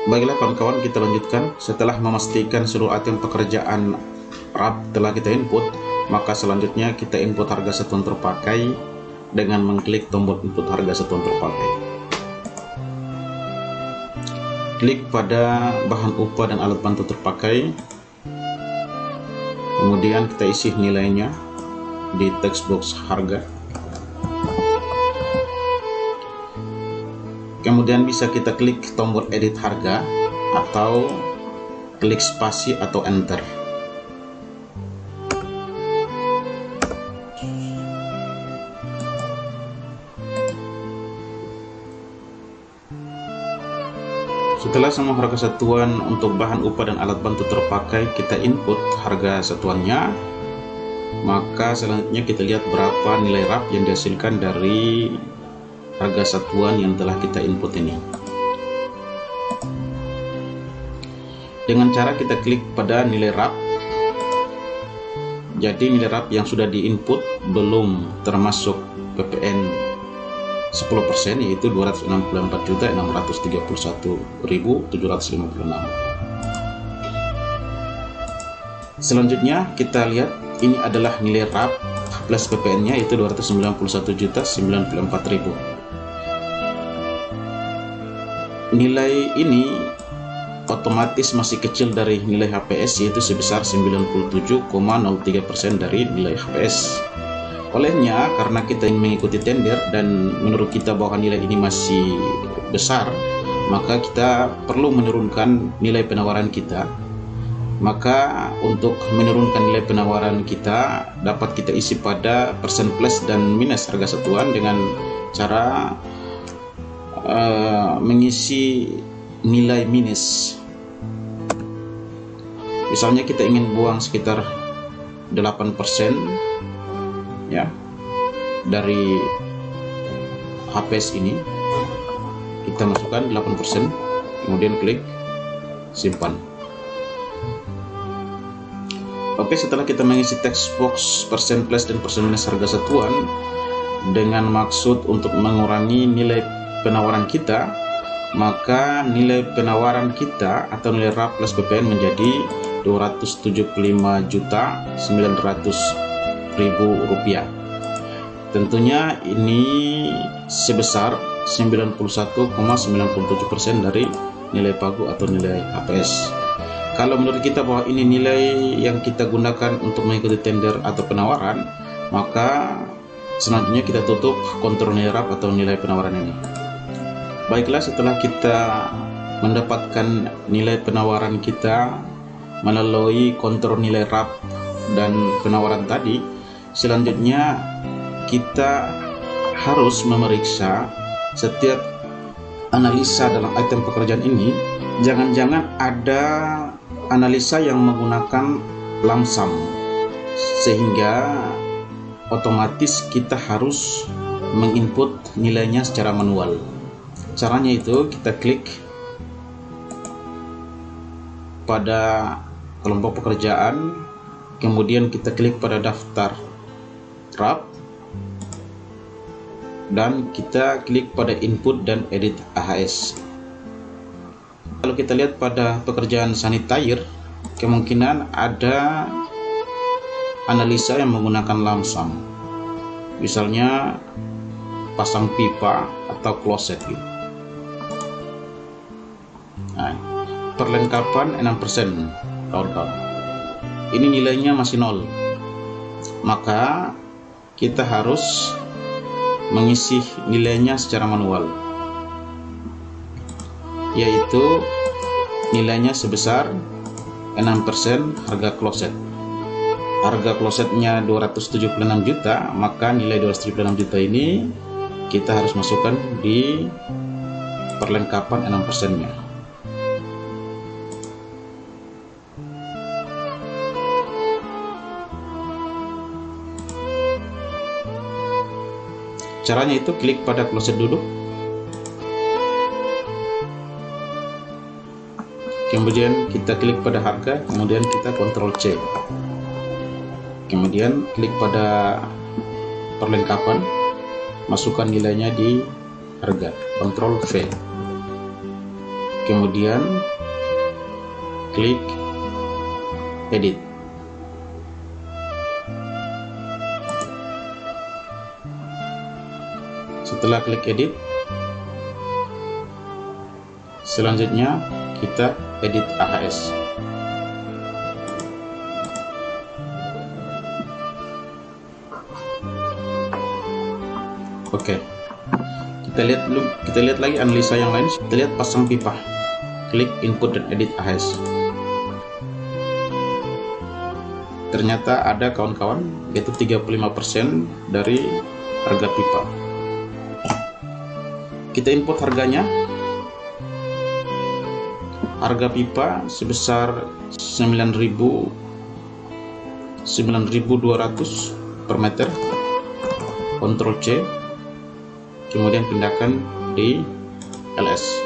Baiklah kawan-kawan, kita lanjutkan. Setelah memastikan seluruh item pekerjaan RAP telah kita input, maka selanjutnya kita input harga satuan terpakai dengan mengklik tombol input harga satuan terpakai. Klik pada bahan upah dan alat bantu terpakai, kemudian kita isi nilainya di text box harga. Kemudian bisa kita klik tombol edit harga atau klik spasi atau enter. Setelah semua harga satuan untuk bahan upah dan alat bantu terpakai kita input harga satuannya, maka selanjutnya kita lihat berapa nilai RAP yang dihasilkan dari harga satuan yang telah kita input ini. Dengan cara kita klik pada nilai RAP, jadi nilai RAP yang sudah diinput belum termasuk PPN 10%, yaitu 264.631.756. Selanjutnya kita lihat ini adalah nilai RAP plus PPN-nya, yaitu 291.094.000. Nilai ini otomatis masih kecil dari nilai HPS, yaitu sebesar 97,03% dari nilai HPS. Olehnya, karena kita ingin mengikuti tender dan menurut kita bahwa nilai ini masih besar, maka kita perlu menurunkan nilai penawaran kita. Maka untuk menurunkan nilai penawaran kita dapat kita isi pada persen plus dan minus harga satuan dengan cara mengisi nilai minus. Misalnya kita ingin buang sekitar 8% ya dari HPS ini, kita masukkan 8%, kemudian klik simpan. Oke, setelah kita mengisi text box persen plus dan persen minus harga satuan dengan maksud untuk mengurangi nilai penawaran kita, maka nilai penawaran kita atau nilai RAP plus PPN menjadi Rp275.900.000. Tentunya ini sebesar 91,97% dari nilai pagu atau nilai HPS. Kalau menurut kita bahwa ini nilai yang kita gunakan untuk mengikuti tender atau penawaran, maka selanjutnya kita tutup kontrol nilai RAP atau nilai penawaran ini. Baiklah, setelah kita mendapatkan nilai penawaran kita melalui kontrol nilai RAP dan penawaran tadi, selanjutnya kita harus memeriksa setiap analisa dalam item pekerjaan ini. Jangan-jangan ada analisa yang menggunakan lump sum, sehingga otomatis kita harus menginput nilainya secara manual. Caranya itu kita klik pada kelompok pekerjaan, kemudian kita klik pada daftar RAP, dan kita klik pada input dan edit AHS. Kalau kita lihat pada pekerjaan sanitizer, kemungkinan ada analisa yang menggunakan lump sum, misalnya pasang pipa atau kloset gitu. Nah, perlengkapan 6% kawan-kawan, ini nilainya masih 0, maka kita harus mengisi nilainya secara manual, yaitu nilainya sebesar 6% harga kloset. Harga klosetnya 276 juta, maka nilai 276 juta ini kita harus masukkan di perlengkapan 6% nya. Caranya itu klik pada kloset dulu, kemudian kita klik pada harga, kemudian kita Ctrl C, kemudian klik pada perlengkapan, masukkan nilainya di harga, Ctrl V. kemudian klik edit. Setelah klik edit, selanjutnya kita edit AHS. Oke, kita lihat lagi analisa yang lain. Kita lihat pasang pipa. Klik input dan edit AHS. Ternyata ada kawan-kawan, yaitu 35% dari harga pipa. Kita input harganya. Harga pipa sebesar 9.200 per meter. Ctrl C, kemudian pindahkan di LS.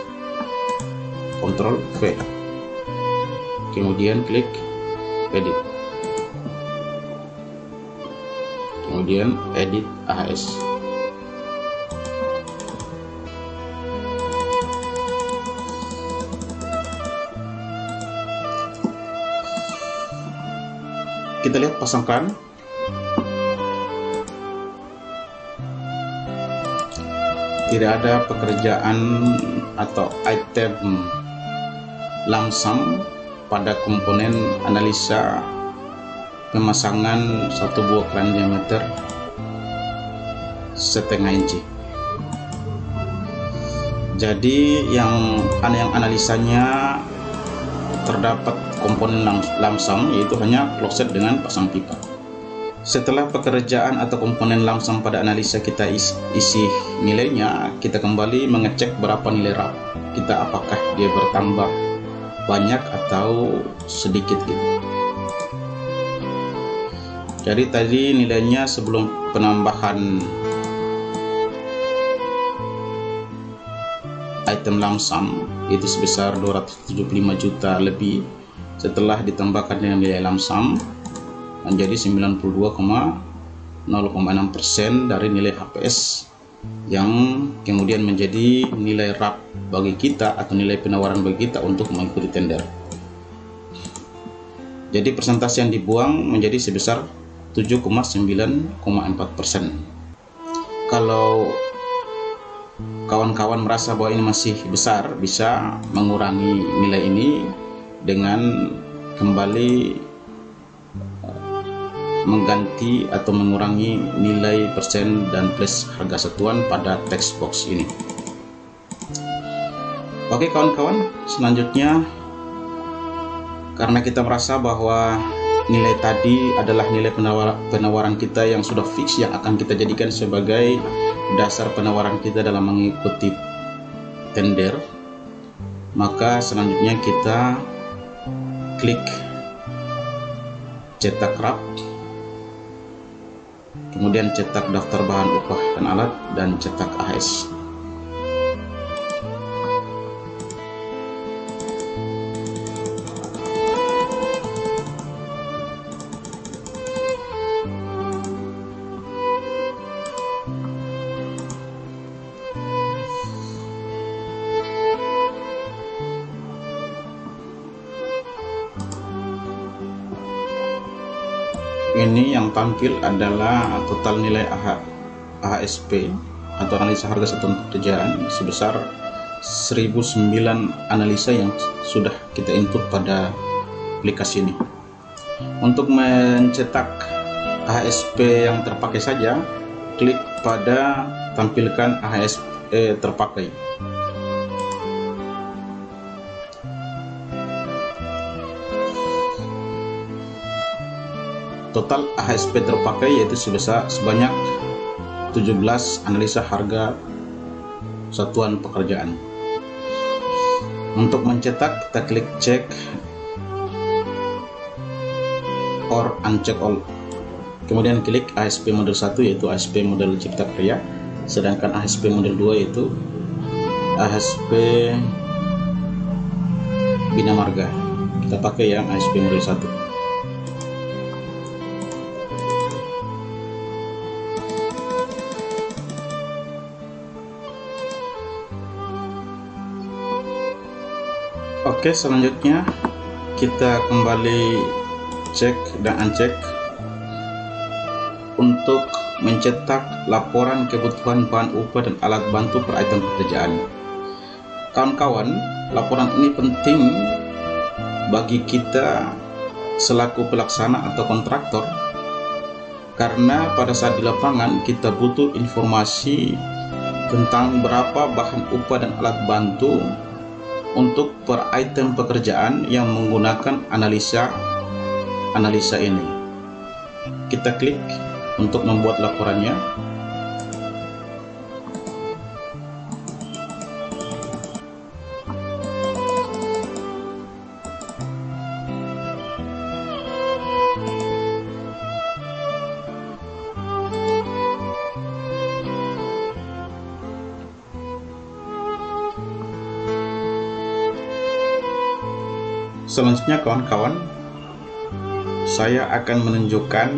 Ctrl V, kemudian klik edit, kemudian edit AHS. Kita lihat pasangkan. Tidak ada pekerjaan atau item langsung pada komponen analisa pemasangan satu buah keran diameter 1/2 inci. Jadi yang analisanya terdapat komponen langsung, yaitu hanya kloset dengan pasang pipa. Setelah pekerjaan atau komponen langsung pada analisa kita isi nilainya, kita kembali mengecek berapa nilai rap kita, apakah dia bertambah banyak atau sedikit gitu. Jadi tadi nilainya sebelum penambahan item langsung itu sebesar 275 juta lebih. Setelah ditambahkan dengan nilai langsung menjadi 92,06% dari nilai HPS, yang kemudian menjadi nilai RAP bagi kita atau nilai penawaran bagi kita untuk mengikuti tender. Jadi persentase yang dibuang menjadi sebesar 7,94%. Kalau kawan-kawan merasa bahwa ini masih besar, bisa mengurangi nilai ini dengan kembali mengganti atau mengurangi nilai persen dan plus harga satuan pada text box ini. Oke kawan-kawan, selanjutnya karena kita merasa bahwa nilai tadi adalah nilai penawaran kita yang sudah fix, yang akan kita jadikan sebagai dasar penawaran kita dalam mengikuti tender, maka selanjutnya kita klik cetak RAP, kemudian cetak daftar bahan upah dan alat, dan cetak AHS. Ini yang tampil adalah total nilai AHSP atau analisa harga satuan pekerjaan sebesar 1009 analisa yang sudah kita input pada aplikasi ini. Untuk mencetak AHSP yang terpakai saja, klik pada tampilkan AHSP terpakai. Total AHSP terpakai yaitu sebanyak 17 analisa harga satuan pekerjaan. Untuk mencetak, kita klik check or uncheck all. Kemudian klik AHSP model 1 yaitu AHSP model Cipta Karya, sedangkan AHSP model 2 yaitu AHSP Bina Marga. Kita pakai yang AHSP model 1. Oke, selanjutnya kita kembali cek dan uncek untuk mencetak laporan kebutuhan bahan upah dan alat bantu per item pekerjaan. Kawan-kawan, laporan ini penting bagi kita selaku pelaksana atau kontraktor, karena pada saat di lapangan kita butuh informasi tentang berapa bahan upah dan alat bantu untuk per item pekerjaan yang menggunakan analisa ini. Kita klik untuk membuat laporannya. Selanjutnya kawan-kawan, saya akan menunjukkan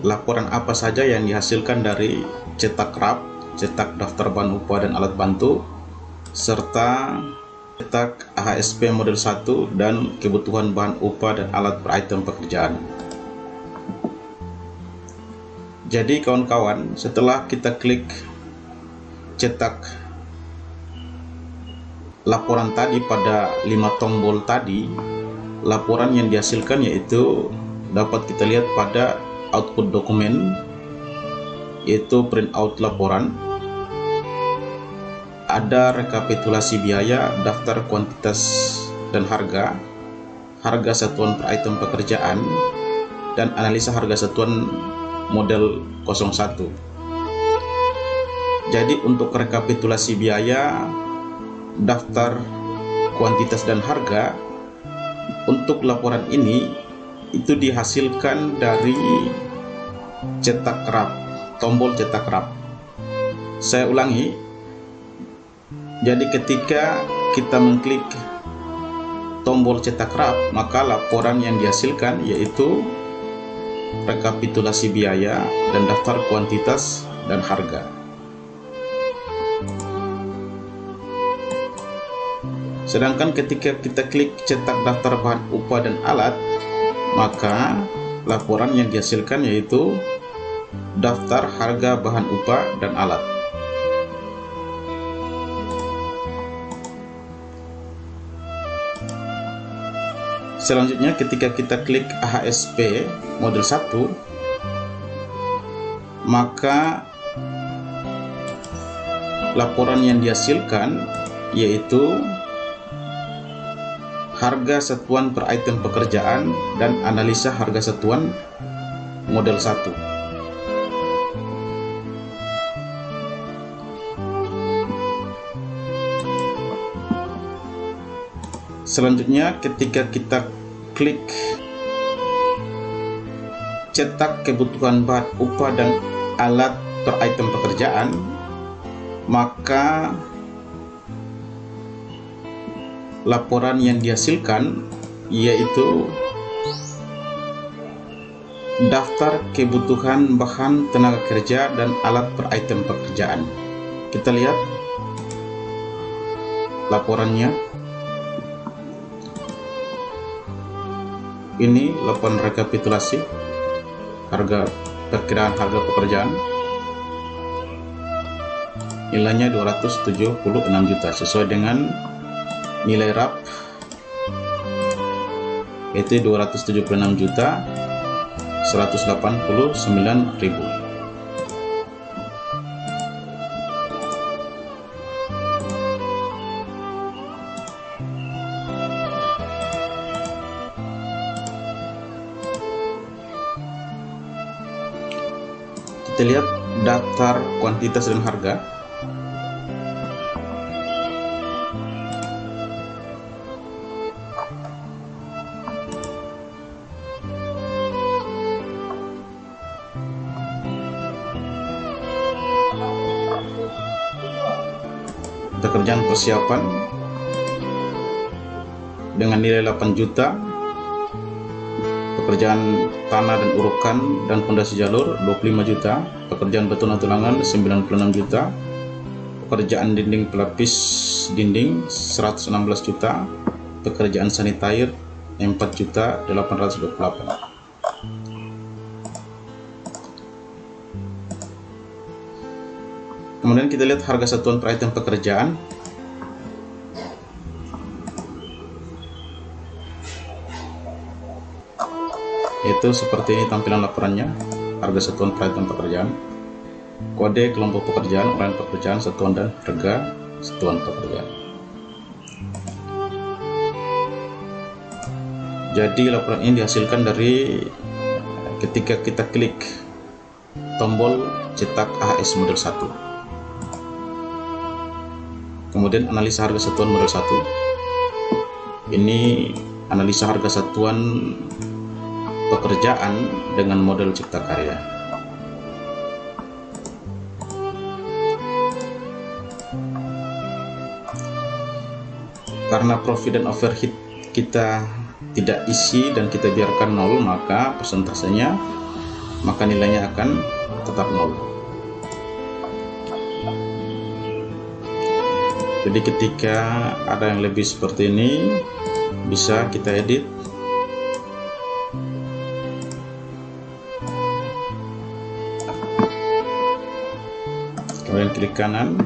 laporan apa saja yang dihasilkan dari cetak RAP, cetak daftar bahan upah dan alat bantu, serta cetak AHSP model 1 dan kebutuhan bahan upah dan alat per item pekerjaan. Jadi kawan-kawan, setelah kita klik cetak laporan tadi pada 5 tombol tadi, laporan yang dihasilkan yaitu dapat kita lihat pada output dokumen, yaitu print out laporan, ada rekapitulasi biaya, daftar kuantitas dan harga, harga satuan per item pekerjaan, dan analisa harga satuan model 01. Jadi untuk rekapitulasi biaya, daftar kuantitas dan harga, untuk laporan ini itu dihasilkan dari cetak RAP, tombol cetak RAP. Saya ulangi, jadi ketika kita mengklik tombol cetak RAP, maka laporan yang dihasilkan yaitu rekapitulasi biaya dan daftar kuantitas dan harga. Sedangkan ketika kita klik cetak daftar bahan upah dan alat, maka laporan yang dihasilkan yaitu daftar harga bahan upah dan alat. Selanjutnya ketika kita klik AHSP model 1, maka laporan yang dihasilkan yaitu harga satuan per item pekerjaan dan analisa harga satuan model 1. Selanjutnya ketika kita klik cetak kebutuhan bahan upah dan alat per item pekerjaan, maka laporan yang dihasilkan yaitu daftar kebutuhan bahan tenaga kerja dan alat per item pekerjaan. Kita lihat laporannya. Ini laporan rekapitulasi harga, perkiraan harga pekerjaan, nilainya 276 juta sesuai dengan nilai RAP itu 276 juta 189.000. Kita lihat daftar kuantitas dan harga. Pekerjaan persiapan dengan nilai 8 juta, pekerjaan tanah dan urukan dan fondasi jalur 25 juta, pekerjaan beton atau tulangan 96 juta, pekerjaan dinding pelapis dinding 116 juta, pekerjaan sanitair 4.828. Kemudian kita lihat harga satuan per item pekerjaan. Itu seperti ini tampilan laporannya. Harga satuan per item pekerjaan, kode kelompok pekerjaan, orang pekerjaan, satuan, dan harga satuan pekerjaan. Jadi laporan ini dihasilkan dari ketika kita klik tombol cetak AHS model 1. Kemudian analisa harga satuan model 1. Ini analisa harga satuan pekerjaan dengan model cipta karya. Karena profit dan overhead kita tidak isi dan kita biarkan 0, maka persentasenya, maka nilainya akan tetap 0. Jadi ketika ada yang lebih seperti ini, bisa kita edit. Kemudian klik kanan,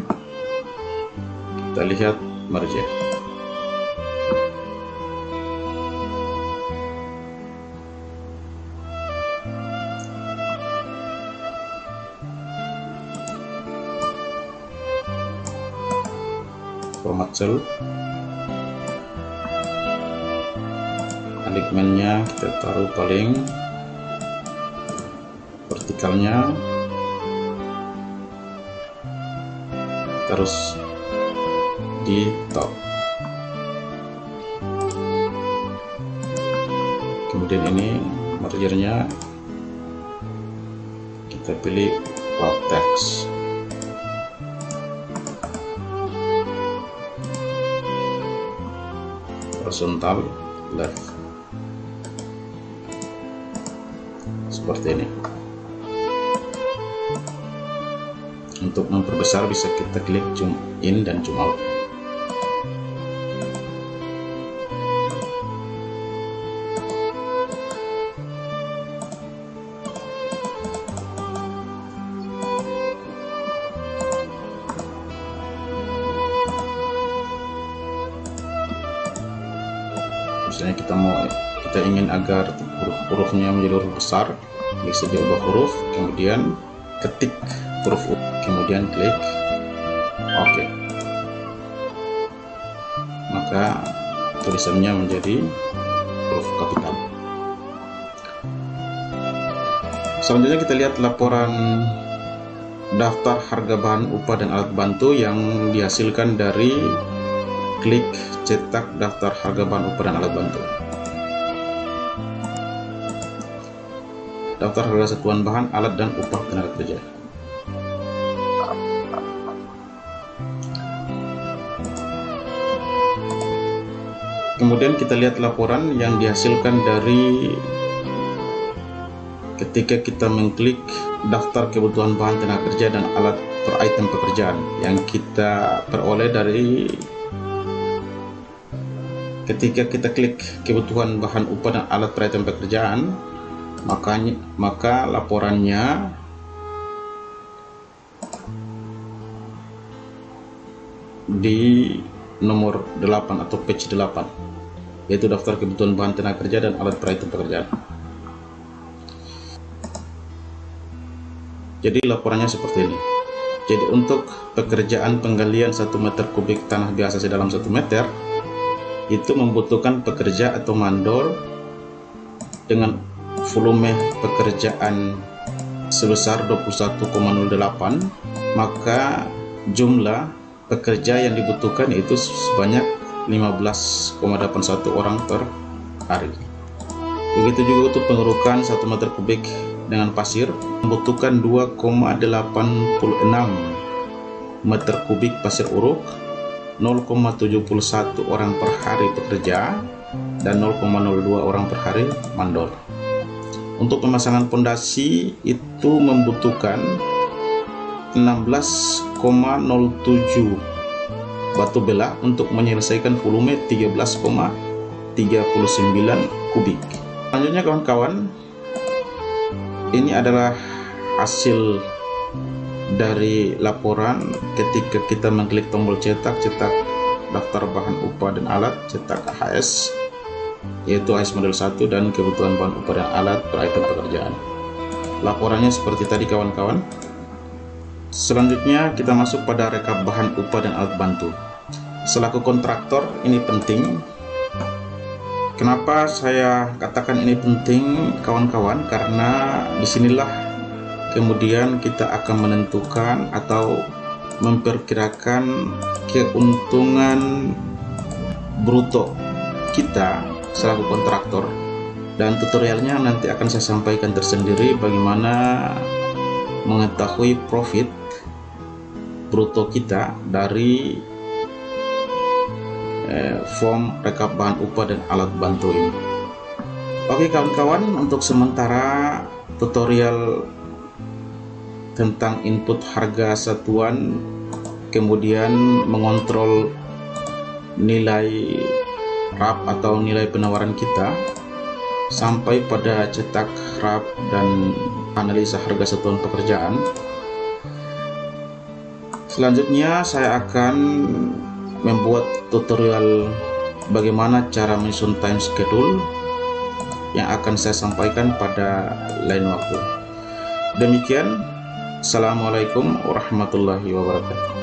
kita lihat merge. Format cell, alignmentnya kita taruh paling vertikalnya, terus di top. Kemudian ini mergernya kita pilih wrap text. Horizontal left, seperti ini. Untuk memperbesar bisa kita klik zoom in dan zoom out. Misalnya kita ingin agar huruf-hurufnya menjadi huruf besar, klik saja ubah huruf, kemudian ketik huruf U, kemudian klik OK. Maka tulisannya menjadi huruf kapital. Selanjutnya kita lihat laporan daftar harga bahan upah dan alat bantu yang dihasilkan dari klik cetak daftar harga bahan upah dan alat bantu. Daftar harga satuan bahan, alat, dan upah tenaga kerja. Kemudian kita lihat laporan yang dihasilkan dari ketika kita mengklik daftar kebutuhan bahan tenaga kerja dan alat per item pekerjaan yang kita peroleh dari ketika kita klik kebutuhan bahan upah dan alat per item pekerjaan, maka laporannya di nomor 8 atau page 8, yaitu daftar kebutuhan bahan tenaga kerja dan alat per item pekerjaan. Jadi laporannya seperti ini. Jadi untuk pekerjaan penggalian 1 meter kubik tanah biasa sedalam 1 meter itu membutuhkan pekerja atau mandor dengan volume pekerjaan sebesar 21,08, maka jumlah pekerja yang dibutuhkan itu sebanyak 15,81 orang per hari. Begitu juga untuk pengerukan 1 meter kubik dengan pasir membutuhkan 2,86 meter kubik pasir uruk, 0,71 orang per hari pekerja, dan 0,02 orang per hari mandor. Untuk pemasangan pondasi itu membutuhkan 16,07 batu belah untuk menyelesaikan volume 13,5 kubik. Selanjutnya kawan-kawan, ini adalah hasil dari laporan ketika kita mengklik tombol cetak daftar bahan upah dan alat, cetak AHS, yaitu AHS model 1 dan kebutuhan bahan upah dan alat per item pekerjaan. Laporannya seperti tadi kawan-kawan. Selanjutnya kita masuk pada rekap bahan upah dan alat bantu. Selaku kontraktor ini penting. Kenapa saya katakan ini penting kawan-kawan? Karena disinilah kemudian kita akan menentukan atau memperkirakan keuntungan bruto kita selaku kontraktor, dan tutorialnya nanti akan saya sampaikan tersendiri bagaimana mengetahui profit bruto kita dari form rekap bahan upah dan alat bantu ini. Oke kawan-kawan, untuk sementara tutorial tentang input harga satuan, kemudian mengontrol nilai RAP atau nilai penawaran kita, sampai pada cetak RAP dan analisa harga satuan pekerjaan. Selanjutnya saya akan membuat tutorial bagaimana cara menyusun time schedule yang akan saya sampaikan pada lain waktu. Demikian. Assalamualaikum warahmatullahi wabarakatuh.